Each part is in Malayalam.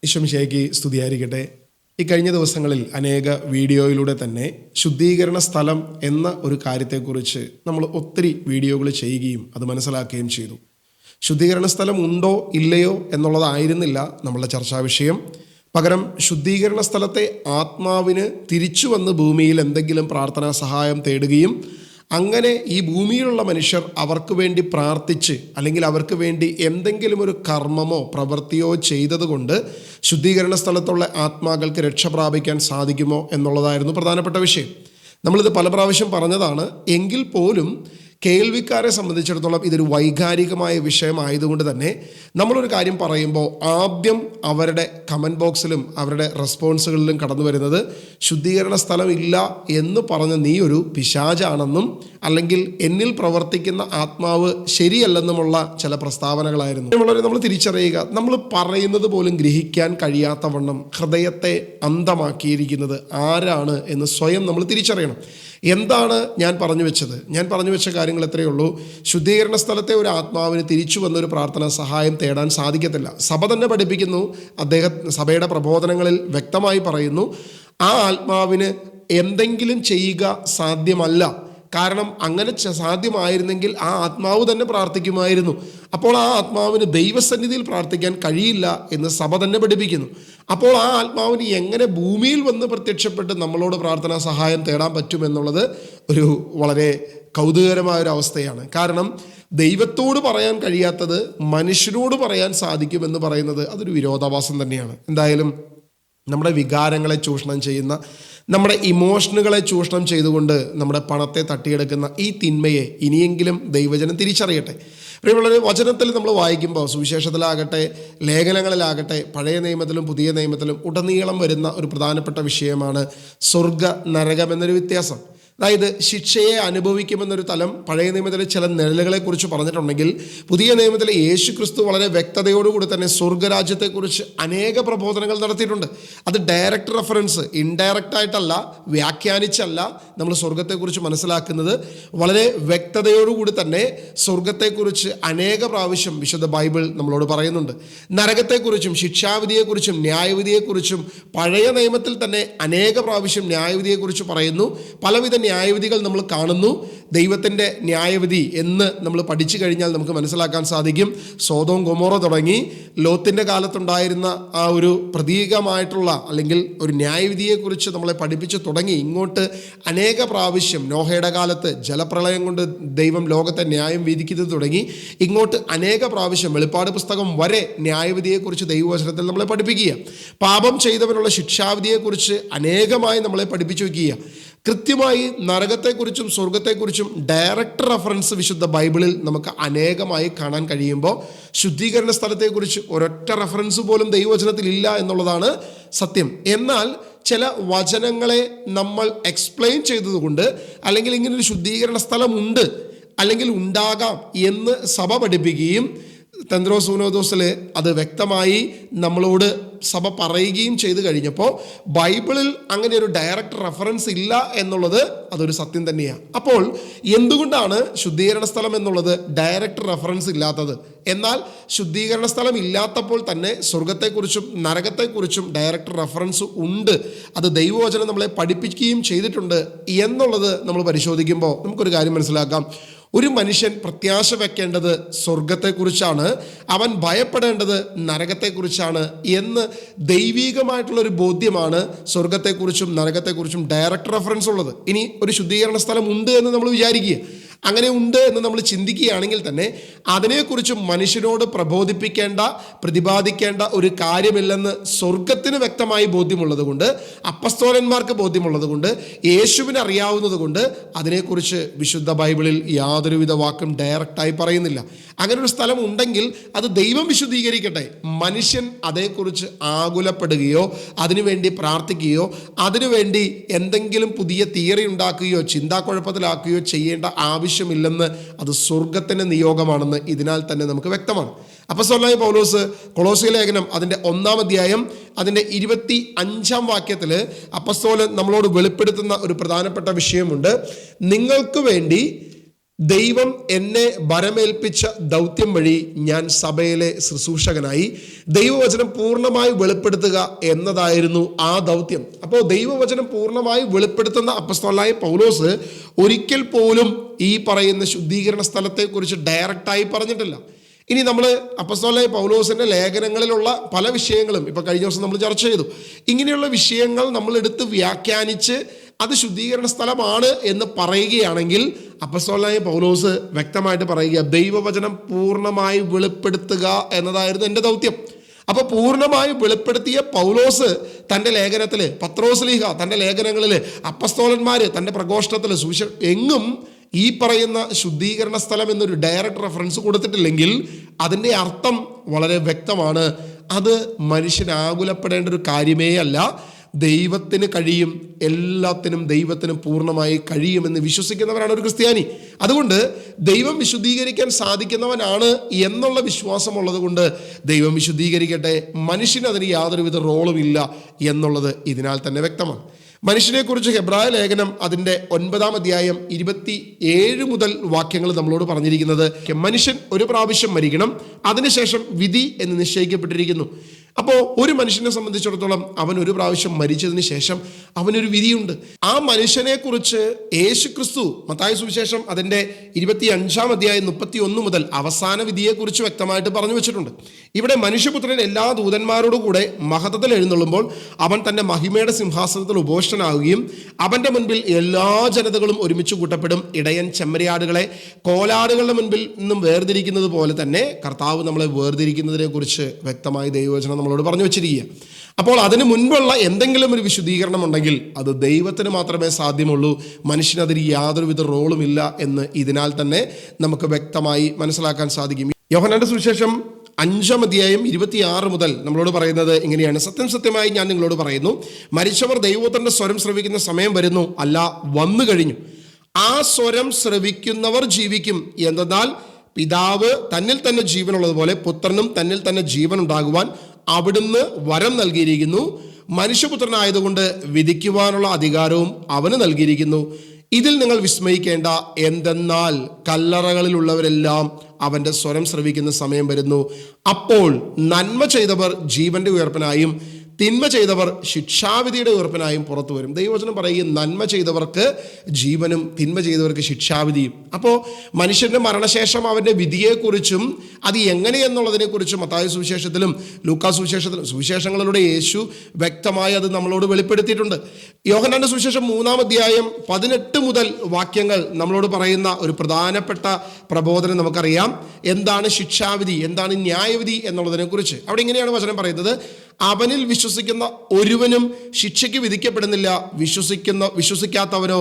ഈശോമിശിഹായ്ക്ക് സ്തുതിയായിരിക്കട്ടെ. ഈ കഴിഞ്ഞ ദിവസങ്ങളിൽ അനേക വീഡിയോയിലൂടെ തന്നെ ശുദ്ധീകരണ സ്ഥലം എന്ന ഒരു കാര്യത്തെക്കുറിച്ച് നമ്മൾ ഒത്തിരി വീഡിയോകൾ ചെയ്യുകയും അത് മനസ്സിലാക്കുകയും ചെയ്തു. ശുദ്ധീകരണ സ്ഥലം ഉണ്ടോ ഇല്ലയോ എന്നുള്ളതായിരുന്നില്ല നമ്മളുടെ ചർച്ചാ വിഷയം. പകരം ശുദ്ധീകരണ സ്ഥലത്തെ ആത്മാവിന് തിരിച്ചു വന്ന് ഭൂമിയിൽ എന്തെങ്കിലും പ്രാർത്ഥനാ സഹായം തേടുകയും അങ്ങനെ ഈ ഭൂമിയിലുള്ള മനുഷ്യർ അവർക്ക് വേണ്ടി പ്രാർത്ഥിച്ച് അല്ലെങ്കിൽ അവർക്ക് വേണ്ടി എന്തെങ്കിലും ഒരു കർമ്മമോ പ്രവൃത്തിയോ ചെയ്തതുകൊണ്ട് ശുദ്ധീകരണ സ്ഥലത്തുള്ള ആത്മാക്കൾക്ക് രക്ഷ പ്രാപിക്കാൻ സാധിക്കുമോ എന്നുള്ളതായിരുന്നു പ്രധാനപ്പെട്ട വിഷയം. നമ്മളിത് പല പ്രാവശ്യം പറഞ്ഞതാണ്. എങ്കിൽ പോലും കേൾവിക്കാരെ സംബന്ധിച്ചിടത്തോളം ഇതൊരു വൈകാരികമായ വിഷയമായതുകൊണ്ട് തന്നെ നമ്മളൊരു കാര്യം പറയുമ്പോൾ ആദ്യം അവരുടെ കമൻറ്റ് ബോക്സിലും അവരുടെ റെസ്പോൺസുകളിലും കടന്നു വരുന്നത് ശുദ്ധീകരണ സ്ഥലം ഇല്ല എന്ന് പറഞ്ഞ നീ ഒരു പിശാചാണെന്നും അല്ലെങ്കിൽ എന്നിൽ പ്രവർത്തിക്കുന്ന ആത്മാവ് ശരിയല്ലെന്നുമുള്ള ചില പ്രസ്താവനകളായിരുന്നു. നമ്മൾ തിരിച്ചറിയുക, നമ്മൾ പറയുന്നത് പോലും ഗ്രഹിക്കാൻ കഴിയാത്തവണ്ണം ഹൃദയത്തെ അന്ധമാക്കിയിരിക്കുന്നത് ആരാണ് എന്ന് സ്വയം നമ്മൾ തിരിച്ചറിയണം. എന്താണ് ഞാൻ പറഞ്ഞു വെച്ചത്? ഞാൻ പറഞ്ഞു വെച്ച കാര്യങ്ങൾ എത്രയേ ഉള്ളൂ. ശുദ്ധീകരണ സ്ഥലത്തെ ഒരു ആത്മാവിന് തിരിച്ചു വന്നൊരു പ്രാർത്ഥന സഹായം തേടാൻ സാധിക്കത്തില്ല. സഭ തന്നെ പഠിപ്പിക്കുന്നു, സഭയുടെ പ്രബോധനങ്ങളിൽ വ്യക്തമായി പറയുന്നു, ആ ആത്മാവിന് എന്തെങ്കിലും ചെയ്യുക സാധ്യമല്ല. കാരണം അങ്ങനെ സാധ്യമായിരുന്നെങ്കിൽ ആ ആത്മാവ് തന്നെ പ്രാർത്ഥിക്കുമായിരുന്നു. അപ്പോൾ ആ ആത്മാവിന് ദൈവസന്നിധിയിൽ പ്രാർത്ഥിക്കാൻ കഴിയില്ല എന്ന് സഭ തന്നെ പഠിപ്പിക്കുന്നു. അപ്പോൾ ആ ആത്മാവിന് എങ്ങനെ ഭൂമിയിൽ വന്ന് പ്രത്യക്ഷപ്പെട്ട് നമ്മളോട് പ്രാർത്ഥനാ സഹായം തേടാൻ പറ്റുമെന്നുള്ളത് ഒരു വളരെ കൗതുകകരമായൊരു അവസ്ഥയാണ്. കാരണം ദൈവത്തോട് പറയാൻ കഴിയാത്തത് മനുഷ്യനോട് പറയാൻ സാധിക്കുമെന്ന് പറയുന്നത് അതൊരു വിരോധാഭാസം തന്നെയാണ്. എന്തായാലും നമ്മുടെ വികാരങ്ങളെ ചൂഷണം ചെയ്യുന്ന, നമ്മുടെ ഇമോഷനുകളെ ചൂഷണം ചെയ്തുകൊണ്ട് നമ്മുടെ പണത്തെ തട്ടിയെടുക്കുന്ന ഈ തിന്മയെ ഇനിയെങ്കിലും ദൈവജനം തിരിച്ചറിയട്ടെ. പ്രിയമുള്ളവരെ, വചനത്തിൽ നമ്മൾ വായിക്കുമ്പോൾ സുവിശേഷത്തിലാകട്ടെ ലേഖനങ്ങളിലാകട്ടെ പഴയ നിയമത്തിലും പുതിയ നിയമത്തിലും ഉടനീളം വരുന്ന ഒരു പ്രധാനപ്പെട്ട വിഷയമാണ് സ്വർഗ നരകം എന്നൊരു വ്യത്യാസം. അതായത് ശിക്ഷയെ അനുഭവിക്കുമെന്നൊരു തലം പഴയ നിയമത്തിലെ ചില നിഴലുകളെക്കുറിച്ച് പറഞ്ഞിട്ടുണ്ടെങ്കിൽ പുതിയ നിയമത്തിലെ യേശു ക്രിസ്തു വളരെ വ്യക്തതയോടുകൂടി തന്നെ സ്വർഗരാജ്യത്തെക്കുറിച്ച് അനേക പ്രബോധനങ്ങൾ നടത്തിയിട്ടുണ്ട്. അത് ഡയറക്റ്റ് റെഫറൻസ്, ഇൻഡയറക്റ്റ് ആയിട്ടല്ല, വ്യാഖ്യാനിച്ചല്ല നമ്മൾ സ്വർഗത്തെക്കുറിച്ച് മനസ്സിലാക്കുന്നത്. വളരെ വ്യക്തതയോടുകൂടി തന്നെ സ്വർഗത്തെക്കുറിച്ച് അനേക പ്രാവശ്യം വിശുദ്ധ ബൈബിൾ നമ്മളോട് പറയുന്നുണ്ട്. നരകത്തെക്കുറിച്ചും ശിക്ഷാവിധിയെക്കുറിച്ചും ന്യായവിധിയെക്കുറിച്ചും പഴയ നിയമത്തിൽ തന്നെ അനേക പ്രാവശ്യം ന്യായവിധിയെക്കുറിച്ച് പറയുന്നു. പലവിധ ന്യായവിധികൾ നമ്മൾ കാണുന്നു. ദൈവത്തിൻ്റെ ന്യായവിധി എന്ന് നമ്മൾ പഠിച്ചു കഴിഞ്ഞാൽ നമുക്ക് മനസ്സിലാക്കാൻ സാധിക്കും. സോദോം ഗൊമോറ തുടങ്ങി ലോത്തിൻ്റെ കാലത്തുണ്ടായിരുന്ന ആ ഒരു പ്രതീകമായിട്ടുള്ള അല്ലെങ്കിൽ ഒരു ന്യായവിധിയെക്കുറിച്ച് നമ്മളെ പഠിപ്പിച്ച് തുടങ്ങി ഇങ്ങോട്ട് അനേക പ്രാവശ്യം നോഹയുടെ കാലത്ത് ജലപ്രളയം കൊണ്ട് ദൈവം ലോകത്തെ ന്യായം വിധിക്കുന്നത് തുടങ്ങി ഇങ്ങോട്ട് അനേക പ്രാവശ്യം വെളിപ്പാട് പുസ്തകം വരെ ന്യായവിധിയെക്കുറിച്ച് ദൈവവചനത്തിൽ നമ്മളെ പഠിപ്പിക്കുക. പാപം ചെയ്തവനുള്ള ശിക്ഷാവിധിയെക്കുറിച്ച് അനേകമായി നമ്മളെ പഠിപ്പിച്ചു വയ്ക്കുക. കൃത്യമായി നരകത്തെക്കുറിച്ചും സ്വർഗത്തെക്കുറിച്ചും ഡയറക്റ്റ് റെഫറൻസ് വിശുദ്ധ ബൈബിളിൽ നമുക്ക് അനേകമായി കാണാൻ കഴിയുമ്പോൾ ശുദ്ധീകരണ സ്ഥലത്തെക്കുറിച്ച് ഒരൊറ്റ റെഫറൻസ് പോലും ദൈവവചനത്തിൽ ഇല്ല എന്നുള്ളതാണ് സത്യം. എന്നാൽ ചില വചനങ്ങളെ നമ്മൾ എക്സ്പ്ലെയിൻ ചെയ്തതുകൊണ്ട് അല്ലെങ്കിൽ ഇങ്ങനൊരു ശുദ്ധീകരണ സ്ഥലമുണ്ട് അല്ലെങ്കിൽ ഉണ്ടാകാം എന്ന് സഭ പഠിപ്പിക്കുകയും തെന്ത്രോസ് ഊനോദോസിൽ അത് വ്യക്തമായി നമ്മളോട് സഭ പറയുകയും ചെയ്തു കഴിഞ്ഞപ്പോൾ ബൈബിളിൽ അങ്ങനെ ഒരു ഡയറക്റ്റ് റെഫറൻസ് ഇല്ല എന്നുള്ളത് അതൊരു സത്യം തന്നെയാണ്. അപ്പോൾ എന്തുകൊണ്ടാണ് ശുദ്ധീകരണ സ്ഥലം എന്നുള്ളത് ഡയറക്റ്റ് റെഫറൻസ് ഇല്ലാത്തത്? എന്നാൽ ശുദ്ധീകരണ സ്ഥലം ഇല്ലാത്തപ്പോൾ തന്നെ സ്വർഗത്തെക്കുറിച്ചും നരകത്തെക്കുറിച്ചും ഡയറക്റ്റ് റെഫറൻസ് ഉണ്ട്. അത് ദൈവവചനം നമ്മളെ പഠിപ്പിക്കുകയും ചെയ്തിട്ടുണ്ട് എന്നുള്ളത് നമ്മൾ പരിശോധിക്കുമ്പോൾ നമുക്കൊരു കാര്യം മനസ്സിലാക്കാം. ഒരു മനുഷ്യൻ പ്രത്യാശ വെക്കേണ്ടത് സ്വർഗത്തെക്കുറിച്ചാണ്, അവൻ ഭയപ്പെടേണ്ടത് നരകത്തെക്കുറിച്ചാണ് എന്ന് ദൈവീകമായിട്ടുള്ളൊരു ബോധ്യമാണ് സ്വർഗത്തെക്കുറിച്ചും നരകത്തെക്കുറിച്ചും ഡയറക്റ്റ് റെഫറൻസ് ഉള്ളത്. ഇനി ഒരു ശുദ്ധീകരണ സ്ഥലം ഉണ്ട് എന്ന് നമ്മൾ വിചാരിക്കുക, അങ്ങനെ ഉണ്ട് എന്ന് നമ്മൾ ചിന്തിക്കുകയാണെങ്കിൽ തന്നെ അതിനെക്കുറിച്ച് മനുഷ്യനോട് പ്രബോധിപ്പിക്കേണ്ട, പ്രതിപാദിക്കേണ്ട ഒരു കാര്യമില്ലെന്ന് സ്വർഗത്തിന് വ്യക്തമായി ബോധ്യമുള്ളത് കൊണ്ട്, അപ്പസ്തോലന്മാർക്ക് ബോധ്യമുള്ളത് കൊണ്ട്, യേശുവിന് അറിയാവുന്നത് കൊണ്ട് അതിനെക്കുറിച്ച് വിശുദ്ധ ബൈബിളിൽ യാതൊരുവിധ വാക്കും ഡയറക്റ്റായി പറയുന്നില്ല. അങ്ങനെ ഒരു സ്ഥലം ഉണ്ടെങ്കിൽ അത് ദൈവം വിശുദ്ധീകരിക്കട്ടെ. മനുഷ്യൻ അതേക്കുറിച്ച് ആകുലപ്പെടുകയോ അതിനുവേണ്ടി പ്രാർത്ഥിക്കുകയോ അതിനുവേണ്ടി എന്തെങ്കിലും പുതിയ തിയറി ഉണ്ടാക്കുകയോ ചിന്താക്കുഴപ്പത്തിലാക്കുകയോ ചെയ്യേണ്ട ആവശ്യമില്ലെന്ന് അത് സ്വർഗത്തിൻ്റെ നിയോഗമാണെന്ന് ഇതിനാൽ തന്നെ നമുക്ക് വ്യക്തമാണ്. അപ്പോസ്തലനായ പൗലോസ് കൊളോസ്യ ലേഖനം അതിൻ്റെ 1-ാം അധ്യായം അതിൻ്റെ 25-ാം വാക്യത്തിൽ അപ്പോസ്തലൻ നമ്മളോട് വെളിപ്പെടുത്തുന്ന ഒരു പ്രധാനപ്പെട്ട വിഷയമുണ്ട്. നിങ്ങൾക്ക് വേണ്ടി ദൈവം എന്നെ ഭരമേൽപ്പിച്ച ദൗത്യം വഴി ഞാൻ സഭയിലെ ശുശ്രൂഷകനായി ദൈവവചനം പൂർണ്ണമായി വെളിപ്പെടുത്തുക എന്നതായിരുന്നു ആ ദൗത്യം. അപ്പോൾ ദൈവവചനം പൂർണ്ണമായി വെളിപ്പെടുത്തുന്ന അപ്പസ്തലനായ പൗലോസ് ഒരിക്കൽ പോലും ഈ പറയുന്ന ശുദ്ധീകരണ സ്ഥലത്തെക്കുറിച്ച് ഡയറക്റ്റായി പറഞ്ഞിട്ടില്ല. ഇനി നമ്മൾ അപ്പസ്തലനായ പൗലോസിന്റെ ലേഖനങ്ങളിലുള്ള പല വിഷയങ്ങളും ഇപ്പൊ കഴിഞ്ഞ ദിവസം നമ്മൾ ചർച്ച ചെയ്തു. ഇങ്ങനെയുള്ള വിഷയങ്ങൾ നമ്മൾ എടുത്ത് വ്യാഖ്യാനിച്ച് അത് ശുദ്ധീകരണ സ്ഥലമാണ് എന്ന് പറയുകയാണെങ്കിൽ അപ്പസ്തലനായ പൗലോസ് വ്യക്തമായിട്ട് പറയുക, ദൈവവചനം പൂർണ്ണമായി വെളിപ്പെടുത്തുക എന്നതായിരുന്നു എൻ്റെ ദൗത്യം. അപ്പൊ പൂർണ്ണമായി വെളിപ്പെടുത്തിയ പൗലോസ് തൻ്റെ ലേഖനത്തിൽ, പത്രോസ്ലീഹ തൻ്റെ ലേഖനങ്ങളിൽ, അപ്പസ്തോലന്മാര് തൻ്റെ പ്രഘോഷണത്തിൽ എങ്ങും ഈ പറയുന്ന ശുദ്ധീകരണ സ്ഥലം എന്നൊരു ഡയറക്റ്റ് റെഫറൻസ് കൊടുത്തിട്ടില്ലെങ്കിൽ അതിൻ്റെ അർത്ഥം വളരെ വ്യക്തമാണ്. അത് മനുഷ്യനാകുലപ്പെടേണ്ട ഒരു കാര്യമേ അല്ല. ദൈവത്തിന് കഴിയും, എല്ലാത്തിനും ദൈവത്തിനും പൂർണ്ണമായി കഴിയുമെന്ന് വിശ്വസിക്കുന്നവരാണ് ഒരു ക്രിസ്ത്യാനി. അതുകൊണ്ട് ദൈവം വിശുദ്ധീകരിക്കാൻ സാധിക്കുന്നവനാണ് എന്നുള്ള വിശ്വാസമുള്ളത് കൊണ്ട് ദൈവം വിശുദ്ധീകരിക്കട്ടെ, മനുഷ്യന് അതിന് യാതൊരുവിധ റോളും ഇല്ല എന്നുള്ളത് ഇതിനാൽ തന്നെ വ്യക്തമാണ്. മനുഷ്യനെക്കുറിച്ച് ഹെബ്രായ ലേഖനം അതിൻ്റെ 9-ാം അധ്യായം 27 മുതൽ വാക്യങ്ങൾ നമ്മളോട് പറഞ്ഞിരിക്കുന്നത്, മനുഷ്യൻ ഒരു പ്രാവശ്യം മരിക്കണം, അതിനുശേഷം വിധി എന്ന് നിശ്ചയിക്കപ്പെട്ടിരിക്കുന്നു. അപ്പോൾ ഒരു മനുഷ്യനെ സംബന്ധിച്ചിടത്തോളം അവൻ ഒരു പ്രാവശ്യം മരിച്ചതിന് ശേഷം അവനൊരു വിധിയുണ്ട്. ആ മനുഷ്യനെ കുറിച്ച് യേശുക്രിസ്തു മത്തായി സുവിശേഷം അതിൻ്റെ 25-ാം അധ്യായം 31 മുതൽ അവസാന വിധിയെക്കുറിച്ച് വ്യക്തമായിട്ട് പറഞ്ഞു വെച്ചിട്ടുണ്ട്. ഇവിടെ മനുഷ്യപുത്രൻ എല്ലാ ദൂതന്മാരോടും കൂടെ മഹത്വത്തിൽ എഴുന്നള്ളുമ്പോൾ അവൻ തൻ്റെ മഹിമയുടെ സിംഹാസനത്തിൽ ഉപോഷ്ടനാവുകയും അവൻ്റെ മുൻപിൽ എല്ലാ ജനതകളും ഒരുമിച്ച് കൂട്ടപ്പെടും. ഇടയൻ ചെമ്മരിയാടുകളെ കോലാടുകളുടെ മുൻപിൽ നിന്നും വേർതിരിക്കുന്നത് പോലെ തന്നെ കർത്താവ് നമ്മളെ വേർതിരിക്കുന്നതിനെ കുറിച്ച് വ്യക്തമായി ദൈവവചനം നമ്മളോട് പറഞ്ഞു വെച്ചിരിക്കുക. അപ്പോൾ അതിന് മുൻപുള്ള എന്തെങ്കിലും ഒരു വിശുദ്ധീകരണം ഉണ്ടെങ്കിൽ അത് ദൈവത്തിന് മാത്രമേ സാധ്യമുള്ളൂ, മനുഷ്യന് അതിന് യാതൊരുവിധ റോളും ഇല്ല എന്ന് ഇതിനാൽ തന്നെ നമുക്ക് വ്യക്തമായി മനസ്സിലാക്കാൻ സാധിക്കും. യോഹന്നാന്റെ സുവിശേഷം 5-ാം അധ്യായം 26 മുതൽ നമ്മളോട് പറയുന്നത് ഇങ്ങനെയാണ്, സത്യം സത്യമായി ഞാൻ നിങ്ങളോട് പറയുന്നു, മരിച്ചവർ ദൈവപുത്രന്റെ സ്വരം ശ്രവിക്കുന്ന സമയം വരുന്നു, അല്ല വന്നു കഴിഞ്ഞു. ആ സ്വരം ശ്രവിക്കുന്നവർ ജീവിക്കും. എന്തെന്നാൽ പിതാവ് തന്നിൽ തന്നെ ജീവനുള്ളതുപോലെ പുത്രനും തന്നിൽ തന്നെ ജീവൻ ഉണ്ടാകുവാൻ അവിടുന്ന് വരം നൽകിയിരിക്കുന്നു. മനുഷ്യപുത്രനായതുകൊണ്ട് വിധിക്കുവാനുള്ള അധികാരവും അവന് നൽകിയിരിക്കുന്നു. ഇതിൽ നിങ്ങൾ വിസ്മയിക്കേണ്ട, എന്തെന്നാൽ കല്ലറകളിലുള്ളവരെല്ലാം അവൻ്റെ സ്വരം ശ്രവിക്കുന്ന സമയം വരുന്നു. അപ്പോൾ നന്മ ചെയ്തവർ ജീവന്റെ ഉയർപ്പിനായും തിന്മ ചെയ്തവർ ശിക്ഷാവിധിയുടെ ഉയർപ്പിനായും പുറത്തു വരും. ദൈവവചനം പറയും, നന്മ ചെയ്തവർക്ക് ജീവനും തിന്മ ചെയ്തവർക്ക് ശിക്ഷാവിധിയും. അപ്പോൾ മനുഷ്യന്റെ മരണശേഷം അവൻ്റെ വിധിയെക്കുറിച്ചും അത് എങ്ങനെയെന്നുള്ളതിനെക്കുറിച്ചും മത്തായി സുവിശേഷത്തിലും ലൂക്കാ സുവിശേഷത്തിലും സുവിശേഷങ്ങളിലൂടെ യേശു വ്യക്തമായി അത് നമ്മളോട് വെളിപ്പെടുത്തിയിട്ടുണ്ട്. യോഹന്നാന്റെ സുവിശേഷം 3-ാം അധ്യായം 18 മുതൽ വാക്യങ്ങൾ നമ്മളോട് പറയുന്ന ഒരു പ്രധാനപ്പെട്ട പ്രബോധനം നമുക്കറിയാം. എന്താണ് ശിക്ഷാവിധി, എന്താണ് ന്യായവിധി എന്നുള്ളതിനെക്കുറിച്ച് അവിടെ ഇങ്ങനെയാണ് വചനം പറയുന്നത്, അവനിൽ വിശ്വസിക്കുന്ന ഒരുവനും ശിക്ഷയ്ക്ക് വിധിക്കപ്പെടുന്നില്ല, വിശ്വസിക്കാത്തവനോ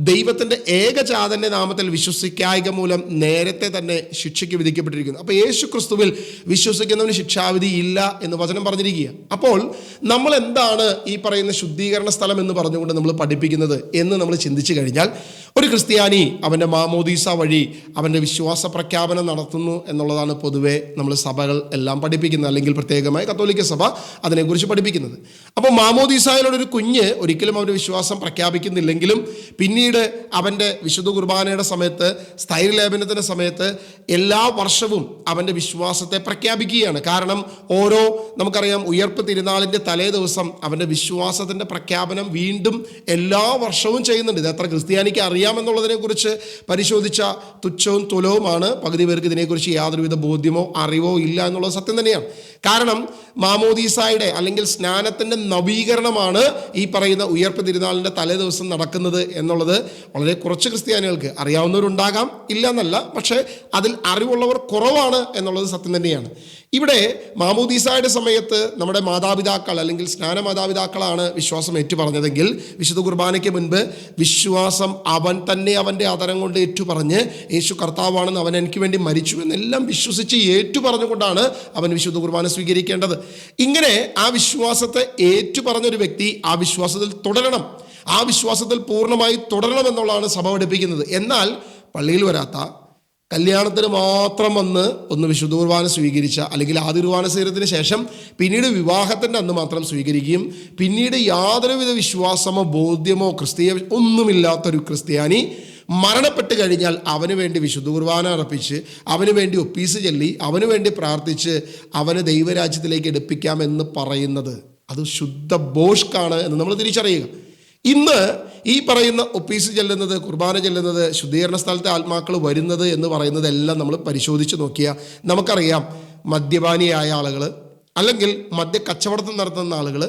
ദൈവത്തിൻ്റെ ഏകജാതന്റെ നാമത്തിൽ വിശ്വസിക്കായ്ക മൂലം നേരത്തെ തന്നെ ശിക്ഷയ്ക്ക് വിധിക്കപ്പെട്ടിരിക്കുന്നു. അപ്പോൾ യേശു ക്രിസ്തുവിൽ വിശ്വസിക്കുന്നവന് ശിക്ഷാവിധി ഇല്ല എന്ന് വചനം പറഞ്ഞിരിക്കുക. അപ്പോൾ നമ്മൾ എന്താണ് ഈ പറയുന്ന ശുദ്ധീകരണ സ്ഥലം എന്ന് പറഞ്ഞുകൊണ്ട് നമ്മൾ പഠിപ്പിക്കുന്നത് എന്ന് നമ്മൾ ചിന്തിച്ചു കഴിഞ്ഞാൽ, ഒരു ക്രിസ്ത്യാനി അവൻ്റെ മാമോദീസ വഴി അവൻ്റെ വിശ്വാസ പ്രഖ്യാപനം നടത്തുന്നു എന്നുള്ളതാണ് പൊതുവെ നമ്മൾ സഭകൾ എല്ലാം പഠിപ്പിക്കുന്നത്, അല്ലെങ്കിൽ പ്രത്യേകമായി കത്തോലിക്ക സഭ അതിനെക്കുറിച്ച് പഠിപ്പിക്കുന്നത്. അപ്പോൾ മാമോദീസായിലൊരു കുഞ്ഞ് ഒരിക്കലും അവൻ്റെ വിശ്വാസം പ്രഖ്യാപിക്കുന്നില്ലെങ്കിലും പിന്നീട് അവൻ്റെ വിശുദ്ധ കുർബാനയുടെ സമയത്ത്, സ്ഥൈര്യലേപനത്തിൻ്റെ സമയത്ത് എല്ലാ വർഷവും അവൻ്റെ വിശ്വാസത്തെ പ്രഖ്യാപിക്കുകയാണ്. കാരണം നമുക്കറിയാം ഉയർപ്പ് തിരുനാളിൻ്റെ തലേ ദിവസം അവൻ്റെ വിശ്വാസത്തിൻ്റെ പ്രഖ്യാപനം വീണ്ടും എല്ലാ വർഷവും ചെയ്യുന്നുണ്ട്. ഇത് എത്ര ക്രിസ്ത്യാനിക്ക് അറിയാമെന്നുള്ളതിനെക്കുറിച്ച് പരിശോധിച്ച തുച്ഛവും തുലവുമാണ്. പകുതി പേർക്ക് ഇതിനെക്കുറിച്ച് യാതൊരുവിധ ബോധ്യമോ അറിവോ ഇല്ല എന്നുള്ളത് സത്യം തന്നെയാണ്. കാരണം മാമോദീസായുടെ അല്ലെങ്കിൽ സ്നാനത്തിൻ്റെ നവീകരണമാണ് ഈ പറയുന്ന ഉയർപ്പ് തിരുനാളിൻ്റെ തലേ ദിവസം നടക്കുന്നത് എന്നുള്ളത് വളരെ കുറച്ച് ക്രിസ്ത്യാനികൾക്ക് അറിയാവുന്നവരുണ്ടാകാം, ഇല്ല എന്നല്ല, പക്ഷേ അതിൽ അറിവുള്ളവർ കുറവാണ് എന്നുള്ളത് സത്യം തന്നെയാണ്. ഇവിടെ മാമോദീസായുടെ സമയത്ത് നമ്മുടെ മാതാപിതാക്കൾ അല്ലെങ്കിൽ സ്നാന മാതാപിതാക്കളാണ് വിശ്വാസം ഏറ്റുപറഞ്ഞതെങ്കിൽ വിശുദ്ധ കുർബാനയ്ക്ക് മുൻപ് വിശ്വാസം അവൻ തന്നെ അവൻ്റെ ആദരം കൊണ്ട് ഏറ്റുപറഞ്ഞ് യേശു കർത്താവാണെന്ന്, അവൻ എനിക്ക് വേണ്ടി മരിച്ചു എന്നെല്ലാം വിശ്വസിച്ച് ഏറ്റുപറഞ്ഞുകൊണ്ടാണ് അവൻ വിശുദ്ധ കുർബാന സ്വീകരിക്കേണ്ടത്. ഇങ്ങനെ ആ വിശ്വാസത്തെ ഏറ്റുപറഞ്ഞൊരു വ്യക്തി ആ വിശ്വാസത്തിൽ തുടരണം, ആ വിശ്വാസത്തിൽ പൂർണ്ണമായി തുടരണം എന്നുള്ളതാണ് സഭ പഠിപ്പിക്കുന്നത്. എന്നാൽ പള്ളിയിൽ വരാത്ത, കല്യാണത്തിന് മാത്രം വന്ന് ഒന്ന് വിശുദ്ധ കുർബാന സ്വീകരിച്ച, അല്ലെങ്കിൽ ആദ്യ കുർബാന സ്വീകരണത്തിന് ശേഷം പിന്നീട് വിവാഹത്തിൻ്റെ അന്ന് മാത്രം സ്വീകരിക്കുകയും പിന്നീട് യാതൊരുവിധ വിശ്വാസമോ ബോധ്യമോ ക്രിസ്തീയ ഒന്നുമില്ലാത്തൊരു ക്രിസ്ത്യാനി മരണപ്പെട്ട് കഴിഞ്ഞാൽ അവന് വേണ്ടി വിശുദ്ധ കുർബാന അർപ്പിച്ച്, അവന് വേണ്ടി ഒപ്പീസ് ചൊല്ലി, അവന് വേണ്ടി പ്രാർത്ഥിച്ച് അവന് ദൈവരാജ്യത്തിലേക്ക് എടുപ്പിക്കാമെന്ന് പറയുന്നത് അത് ശുദ്ധ ബോഷ്കാണ് എന്ന് നമ്മൾ തിരിച്ചറിയുക. ഇന്ന് ഈ പറയുന്ന ഒപ്പീസ് ചെല്ലുന്നത്, കുർബാന ചെല്ലുന്നത്, ശുദ്ധീകരണ സ്ഥലത്തെ ആത്മാക്കൾ വരുന്നത് എന്ന് പറയുന്നതെല്ലാം നമ്മൾ പരിശോധിച്ച് നോക്കിയാൽ നമുക്കറിയാം. മദ്യപാനിയായ ആളുകൾ, അല്ലെങ്കിൽ മദ്യക്കച്ചവടം നടത്തുന്ന ആളുകൾ,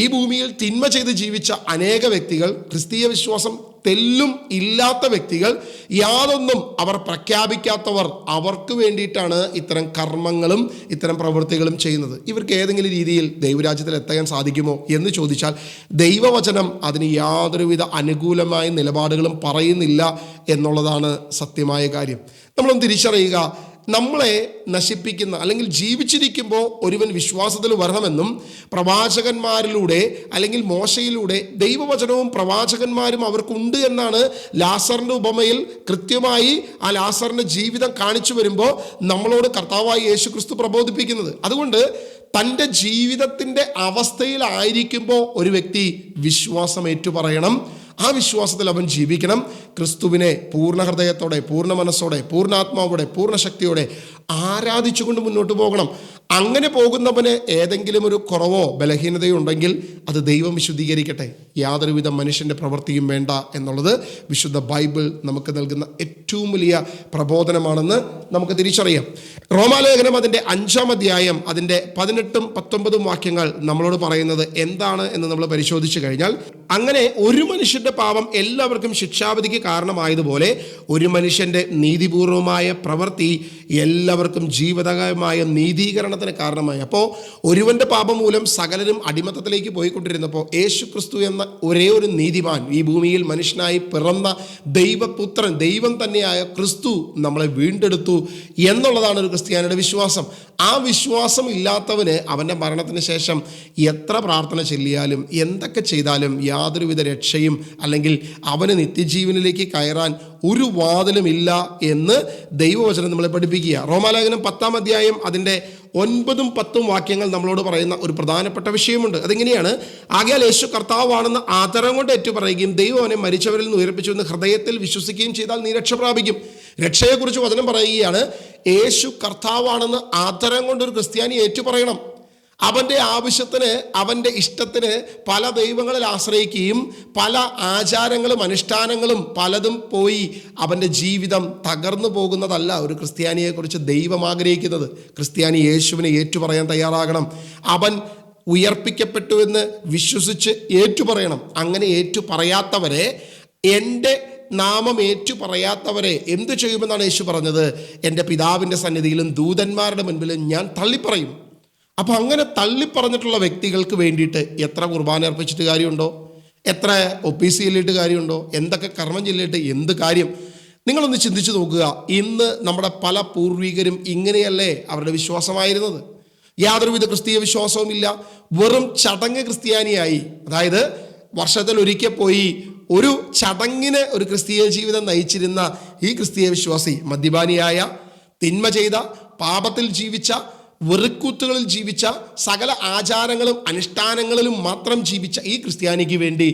ഈ ഭൂമിയിൽ തിന്മ ചെയ്ത് ജീവിച്ച അനേക വ്യക്തികൾ, ക്രിസ്തീയ വിശ്വാസം തെല്ലും ഇല്ലാത്ത വ്യക്തികൾ, യാതൊന്നും അവർ പ്രഖ്യാപിക്കാത്തവർ, അവർക്ക് വേണ്ടിയിട്ടാണ് ഇത്തരം കർമ്മങ്ങളും ഇത്തരം പ്രവൃത്തികളും ചെയ്യുന്നത്. ഇവർക്ക് ഏതെങ്കിലും രീതിയിൽ ദൈവരാജ്യത്തിൽ എത്താൻ സാധിക്കുമോ എന്ന് ചോദിച്ചാൽ ദൈവവചനം അതിന് യാതൊരുവിധ അനുകൂലമായ നിലപാടുകളും പറയുന്നില്ല എന്നുള്ളതാണ് സത്യമായ കാര്യം. നമ്മളൊന്ന് തിരിച്ചറിയുക. നമ്മളെ നശിപ്പിക്കുന്ന, അല്ലെങ്കിൽ ജീവിച്ചിരിക്കുമ്പോൾ ഒരുവൻ വിശ്വാസത്തിൽ വരണമെന്നും പ്രവാചകന്മാരിലൂടെ അല്ലെങ്കിൽ മോശയിലൂടെ ദൈവവചനവും പ്രവാചകന്മാരും അവർക്കുണ്ട് എന്നാണ് ലാസറിൻ്റെ ഉപമയിൽ കൃത്യമായി ആ ലാസറിൻ്റെ ജീവിതം കാണിച്ചു വരുമ്പോൾ നമ്മളോട് കർത്താവായ യേശു ക്രിസ്തു പ്രബോധിപ്പിക്കുന്നത്. അതുകൊണ്ട് തൻ്റെ ജീവിതത്തിൻ്റെ അവസ്ഥയിലായിരിക്കുമ്പോൾ ഒരു വ്യക്തി വിശ്വാസം ഏറ്റുപറയണം. ആ വിശ്വാസത്തിൽ അവൻ ജീവിക്കണം. ക്രിസ്തുവിനെ പൂർണ്ണ ഹൃദയത്തോടെ, പൂർണ്ണ മനസ്സോടെ, പൂർണ്ണാത്മാവോടെ, പൂർണ്ണ ശക്തിയോടെ ആരാധിച്ചുകൊണ്ട് മുന്നോട്ട് പോകണം. അങ്ങനെ പോകുന്നവന് ഏതെങ്കിലും ഒരു കുറവോ ബലഹീനതയോ ഉണ്ടെങ്കിൽ അത് ദൈവം വിശുദ്ധീകരിക്കട്ടെ. യാതൊരുവിധ മനുഷ്യൻ്റെ പ്രവൃത്തിയും വേണ്ട എന്നുള്ളത് വിശുദ്ധ ബൈബിൾ നമുക്ക് നൽകുന്ന ഏറ്റവും വലിയ പ്രബോധനമാണെന്ന് നമുക്ക് തിരിച്ചറിയാം. റോമാലേഖനം അതിൻ്റെ 5-ാം അധ്യായം അതിൻ്റെ 18-ഉം 19-ഉം വാക്യങ്ങൾ നമ്മളോട് പറയുന്നത് എന്താണ് എന്ന് നമ്മൾ പരിശോധിച്ച് കഴിഞ്ഞാൽ, അങ്ങനെ ഒരു മനുഷ്യൻ്റെ പാപം എല്ലാവർക്കും ശിക്ഷാവിധിക്ക് കാരണമായതുപോലെ ഒരു മനുഷ്യൻ്റെ നീതിപൂർവമായ പ്രവൃത്തി എല്ലാവർക്കും ജീവദായകമായ നീതീകരണത്തിന് കാരണമായി. അപ്പോൾ ഒരുവൻ്റെ പാപം മൂലം സകലരും അടിമത്തത്തിലേക്ക് പോയിക്കൊണ്ടിരുന്നപ്പോൾ യേശു ക്രിസ്തു എന്ന ഒരേ ഒരു നീതിമാൻ, ഈ ഭൂമിയിൽ മനുഷ്യനായി പിറന്ന ദൈവപുത്രൻ, ദൈവം തന്നെയായ ക്രിസ്തു നമ്മളെ വീണ്ടെടുത്തു എന്നുള്ളതാണ് ഒരു ക്രിസ്ത്യാനിയുടെ വിശ്വാസം. ആ വിശ്വാസം ഇല്ലാത്തവന് അവൻ്റെ മരണത്തിന് ശേഷം എത്ര പ്രാർത്ഥന ചൊല്ലിയാലും എന്തൊക്കെ ചെയ്താലും യാതൊരുവിധ രക്ഷയും അല്ലെങ്കിൽ അവന് നിത്യജീവനിലേക്ക് കയറാൻ ഒരു വാതിലുമില്ല എന്ന് ദൈവവചനം നമ്മളെ പഠിപ്പിക്കുക. റോമാലേഖനം 10-ാം അധ്യായം അതിൻ്റെ 9-ഉം 10-ഉം വാക്യങ്ങൾ നമ്മളോട് പറയുന്ന ഒരു പ്രധാനപ്പെട്ട വിഷയമുണ്ട്. അതെങ്ങനെയാണ്? ആകയാൽ യേശു കർത്താവാണെന്ന് ആദരം കൊണ്ട് ഏറ്റുപറയുകയും ദൈവം അവനെ മരിച്ചവരിൽ നിന്ന് ഉയർപ്പിച്ചു എന്ന് ഹൃദയത്തിൽ വിശ്വസിക്കുകയും ചെയ്താൽ നീ രക്ഷ പ്രാപിക്കും. രക്ഷയെക്കുറിച്ച് വചനം പറയുകയാണ്. യേശു കർത്താവാണെന്ന് ആദരം കൊണ്ട് ഒരു ക്രിസ്ത്യാനി ഏറ്റുപറയണം. അവൻ്റെ ആവശ്യത്തിന്, അവൻ്റെ ഇഷ്ടത്തിന് പല ദൈവങ്ങളിൽ ആശ്രയിക്കുകയും പല ആചാരങ്ങളും അനുഷ്ഠാനങ്ങളും പലതും പോയി അവൻ്റെ ജീവിതം തകർന്നു പോകുന്നതല്ല ഒരു ക്രിസ്ത്യാനിയെക്കുറിച്ച് ദൈവം ആഗ്രഹിക്കുന്നത്. ക്രിസ്ത്യാനി യേശുവിനെ ഏറ്റുപറയാൻ തയ്യാറാകണം. അവൻ ഉയർപ്പിക്കപ്പെട്ടു എന്ന് വിശ്വസിച്ച് ഏറ്റുപറയണം. അങ്ങനെ ഏറ്റുപറയാത്തവരെ, എൻ്റെ നാമം ഏറ്റുപറയാത്തവരെ എന്തു ചെയ്യുമെന്നാണ് യേശു പറഞ്ഞത്? എൻ്റെ പിതാവിൻ്റെ സന്നിധിയിലും ദൂതന്മാരുടെ മുൻപിലും ഞാൻ തള്ളിപ്പറയും. അപ്പോൾ അങ്ങനെ തള്ളിപ്പറഞ്ഞിട്ടുള്ള വ്യക്തികൾക്ക് വേണ്ടിയിട്ട് എത്ര കുർബാന അർപ്പിച്ചിട്ട് കാര്യമുണ്ടോ? എത്ര ഒപ്പീസ് ചൊല്ലിയിട്ട് കാര്യമുണ്ടോ? എന്തൊക്കെ കർമ്മം ചൊല്ലിയിട്ട് എന്ത് കാര്യം? നിങ്ങളൊന്ന് ചിന്തിച്ചു നോക്കുക. ഇന്ന് നമ്മുടെ പല പൂർവികരും ഇങ്ങനെയല്ലേ അവരുടെ വിശ്വാസമായിരുന്നത്? യാതൊരുവിധ ക്രിസ്തീയ വിശ്വാസവുമില്ല. വെറും ചടങ്ങ് ക്രിസ്ത്യാനിയായി. അതായത് വർഷത്തിൽ ഒരിക്കൽ പോയി ഒരു ചടങ്ങിന് ഒരു ക്രിസ്തീയ ജീവിതം നയിച്ചിരുന്ന ഈ ക്രിസ്തീയ വിശ്വാസി മദ്യപാനിയായ, തിന്മ ചെയ്ത, പാപത്തിൽ ജീവിച്ച, വെറുക്കൂത്തുകളിൽ ജീവിച്ച, സകല ആചാരങ്ങളും അനുഷ്ഠാനങ്ങളിലും മാത്രം ജീവിച്ച ഈ ക്രിസ്ത്യാനിക്ക് വേണ്ടി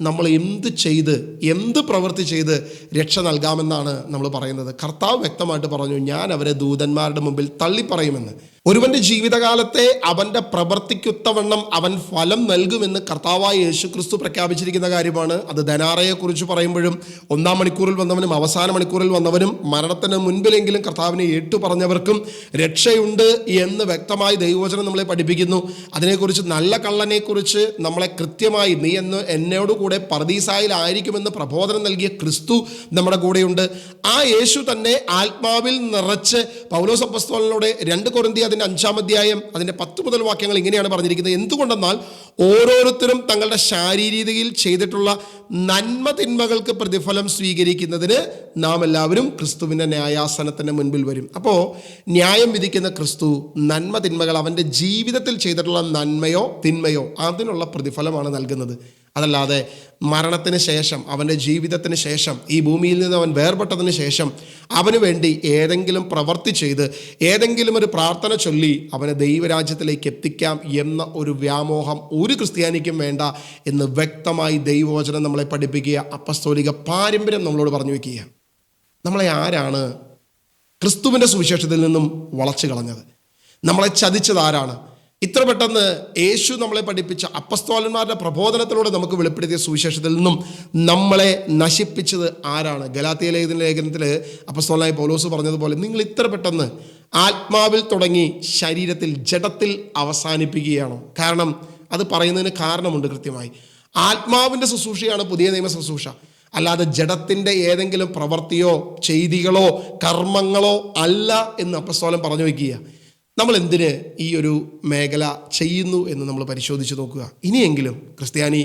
നമ്മൾ എന്ത് ചെയ്ത്, എന്ത് പ്രവൃത്തി ചെയ്ത് രക്ഷ നൽകാമെന്നാണ് നമ്മൾ പറയുന്നത്? കർത്താവ് വ്യക്തമായിട്ട് പറഞ്ഞു, ഞാൻ അവരെ ദൂതന്മാരുടെ മുമ്പിൽ തള്ളിപ്പറയുമെന്ന്. ഒരുവന്റെ ജീവിതകാലത്തെ അവൻ്റെ പ്രവൃത്തിക്കൊത്തവണ്ണം അവൻ ഫലം നൽകുമെന്ന് കർത്താവായ യേശു ക്രിസ്തു പ്രഖ്യാപിച്ചിരിക്കുന്ന കാര്യമാണ്. അത് ധനാറയെക്കുറിച്ച് പറയുമ്പോഴും 1-ാം മണിക്കൂറിൽ വന്നവനും അവസാന മണിക്കൂറിൽ വന്നവനും മരണത്തിന് മുൻപിലെങ്കിലും കർത്താവിനെ ഏറ്റുപറഞ്ഞവർക്കും രക്ഷയുണ്ട് എന്ന് വ്യക്തമായി ദൈവവചനം നമ്മളെ പഠിപ്പിക്കുന്നു. അതിനെക്കുറിച്ച്, നല്ല കള്ളനെക്കുറിച്ച് നമ്മളെ കൃത്യമായി, നീ എന്ന് എന്നോട് കൂടെ പർദീസായിലായിരിക്കുമെന്ന് പ്രബോധനം നൽകിയ ക്രിസ്തു നമ്മുടെ കൂടെയുണ്ട്. ആ യേശു തന്നെ ആത്മാവിൽ നിറച്ച് പൗലോസ് അപ്പോസ്തലനോട് 2 കൊരിന്ത്യർ അതിൻ്റെ 5-ാം അധ്യായം അതിൻ്റെ 10 മുതൽ വാക്യങ്ങൾ ഇങ്ങനെയാണ് പറഞ്ഞിരിക്കുന്നത്. എന്തുകൊണ്ടെന്നാൽ ഓരോരുത്തരും തങ്ങളുടെ ശാരീരികതയിൽ ചെയ്തിട്ടുള്ള നന്മ തിന്മകൾക്ക് പ്രതിഫലം സ്വീകരിക്കുന്നതിന് നാം എല്ലാവരും ക്രിസ്തുവിൻ്റെ ന്യായാസനത്തിൻ്റെ മുൻപിൽ വരും. അപ്പോൾ ന്യായം വിധിക്കുന്ന ക്രിസ്തു നന്മ തിന്മകൾ, അവൻ്റെ ജീവിതത്തിൽ ചെയ്തിട്ടുള്ള നന്മയോ തിന്മയോ അതിനുള്ള പ്രതിഫലമാണ് നൽകുന്നത്. അതല്ലാതെ മരണത്തിന് ശേഷം, അവൻ്റെ ജീവിതത്തിന് ശേഷം, ഈ ഭൂമിയിൽ നിന്ന് അവൻ വേർപെട്ടതിന് ശേഷം അവന് വേണ്ടി ഏതെങ്കിലും പ്രവൃത്തി ചെയ്ത് ഏതെങ്കിലും ഒരു പ്രാർത്ഥന ചൊല്ലി അവനെ ദൈവരാജ്യത്തിലേക്ക് എത്തിക്കാം എന്ന ഒരു വ്യാമോഹം ഒരു ക്രിസ്ത്യാനിക്കും വേണ്ട എന്ന് വ്യക്തമായി ദൈവവചനം നമ്മളെ പഠിപ്പിക്കുക, അപ്പസ്തോലിക പാരമ്പര്യം നമ്മളോട് പറഞ്ഞു വയ്ക്കുക. നമ്മളെ ആരാണ് ക്രിസ്തുവിൻ്റെ സുവിശേഷത്തിൽ നിന്നും വളച്ചു കളഞ്ഞത്? നമ്മളെ ചതിച്ചത് ആരാണ്? ഇത്ര പെട്ടെന്ന് യേശു നമ്മളെ പഠിപ്പിച്ച അപ്പസ്തോലന്മാരുടെ പ്രബോധനത്തിലൂടെ നമുക്ക് വെളിപ്പെടുത്തിയ സുവിശേഷത്തിൽ നിന്നും നമ്മളെ നശിപ്പിച്ചത് ആരാണ്? ഗലാത്യ ലേഖനത്തിൽ അപ്പസ്തോലനായ പൗലോസ് പറഞ്ഞതുപോലെ, നിങ്ങൾ ഇത്ര പെട്ടെന്ന് ആത്മാവിൽ തുടങ്ങി ശരീരത്തിൽ, ജഡത്തിൽ അവസാനിപ്പിക്കുകയാണോ? കാരണം അത് പറയുന്നതിന് കാരണമുണ്ട് കൃത്യമായി. ആത്മാവിൻ്റെ ശുശ്രൂഷയാണ് പുതിയ നിയമ ശുശ്രൂഷ, അല്ലാതെ ജഡത്തിൻ്റെ ഏതെങ്കിലും പ്രവൃത്തിയോ ചെയ്തികളോ കർമ്മങ്ങളോ അല്ല എന്ന് അപ്പസ്തോലൻ പറഞ്ഞു വയ്ക്കുക. നമ്മൾ എന്തിന് ഈ ഒരു മേഖല ചെയ്യുന്നു എന്ന് നമ്മൾ പരിശോധിച്ച് നോക്കുക. ഇനിയെങ്കിലും ക്രിസ്ത്യാനി,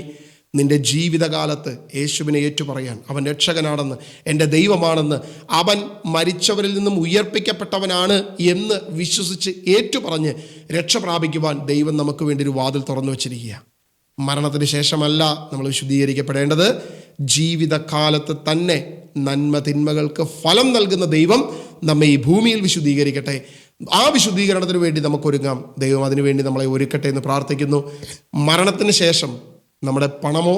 നിൻ്റെ ജീവിതകാലത്ത് യേശുവിനെ ഏറ്റുപറയാൻ, അവൻ രക്ഷകനാണെന്ന്, എൻ്റെ ദൈവമാണെന്ന്, അവൻ മരിച്ചവരിൽ നിന്നും ഉയർപ്പിക്കപ്പെട്ടവനാണ് എന്ന് വിശ്വസിച്ച് ഏറ്റുപറഞ്ഞ് രക്ഷ പ്രാപിക്കുവാൻ ദൈവം നമുക്ക് വേണ്ടി ഒരു വാതിൽ തുറന്നു വച്ചിരിക്കുക. മരണത്തിന് ശേഷമല്ല നമ്മൾ വിശുദ്ധീകരിക്കപ്പെടേണ്ടത്, ജീവിതകാലത്ത് തന്നെ നന്മ തിന്മകൾക്ക് ഫലം നൽകുന്ന ദൈവം നമ്മെ ഈ ഭൂമിയിൽ വിശുദ്ധീകരിക്കട്ടെ. ആ വിശുദ്ധീകരണത്തിന് വേണ്ടി നമുക്കൊരുങ്ങാം. ദൈവം അതിനുവേണ്ടി നമ്മളെ ഒരുക്കട്ടെ എന്ന് പ്രാർത്ഥിക്കുന്നു. മരണത്തിന് ശേഷം നമ്മുടെ പണമോ,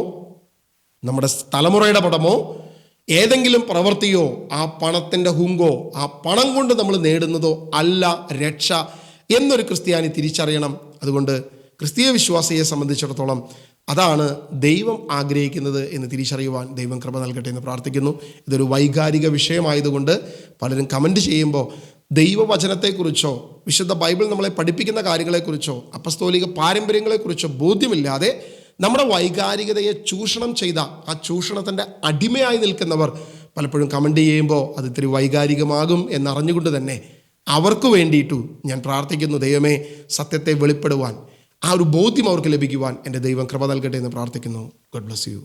നമ്മുടെ തലമുറയുടെ പണമോ, ഏതെങ്കിലും പ്രവൃത്തിയോ, ആ പണത്തിൻ്റെ ഹുങ്കോ, ആ പണം കൊണ്ട് നമ്മൾ നേടുന്നതോ അല്ല രക്ഷ എന്നൊരു ക്രിസ്ത്യാനി തിരിച്ചറിയണം. അതുകൊണ്ട് ക്രിസ്തീയ വിശ്വാസിയെ സംബന്ധിച്ചിടത്തോളം അതാണ് ദൈവം ആഗ്രഹിക്കുന്നത് എന്ന് തിരിച്ചറിയുവാൻ ദൈവം കൃപ നൽകട്ടെ എന്ന് പ്രാർത്ഥിക്കുന്നു. ഇതൊരു വൈകാരിക വിഷയമായതുകൊണ്ട് പലരും കമൻറ്റ് ചെയ്യുമ്പോൾ ദൈവവചനത്തെക്കുറിച്ചോ വിശുദ്ധ ബൈബിൾ നമ്മളെ പഠിപ്പിക്കുന്ന കാര്യങ്ങളെക്കുറിച്ചോ അപ്പസ്തോലിക പാരമ്പര്യങ്ങളെക്കുറിച്ചോ ബോധ്യമില്ലാതെ നമ്മുടെ വൈകാരികതയെ ചൂഷണം ചെയ്ത, ആ ചൂഷണത്തിൻ്റെ അടിമയായി നിൽക്കുന്നവർ പലപ്പോഴും കമൻറ്റ് ചെയ്യുമ്പോൾ അത് ഇത്തിരി വൈകാരികമാകും എന്നറിഞ്ഞുകൊണ്ട് തന്നെ അവർക്ക് വേണ്ടിയിട്ടു ഞാൻ പ്രാർത്ഥിക്കുന്നു. ദൈവമേ, സത്യത്തെ വെളിപ്പെടുവാൻ, ആ ഒരു ബോധ്യം അവർക്ക് ലഭിക്കുവാൻ എൻ്റെ ദൈവം കൃപ നൽകട്ടെ എന്ന് പ്രാർത്ഥിക്കുന്നു. God bless you.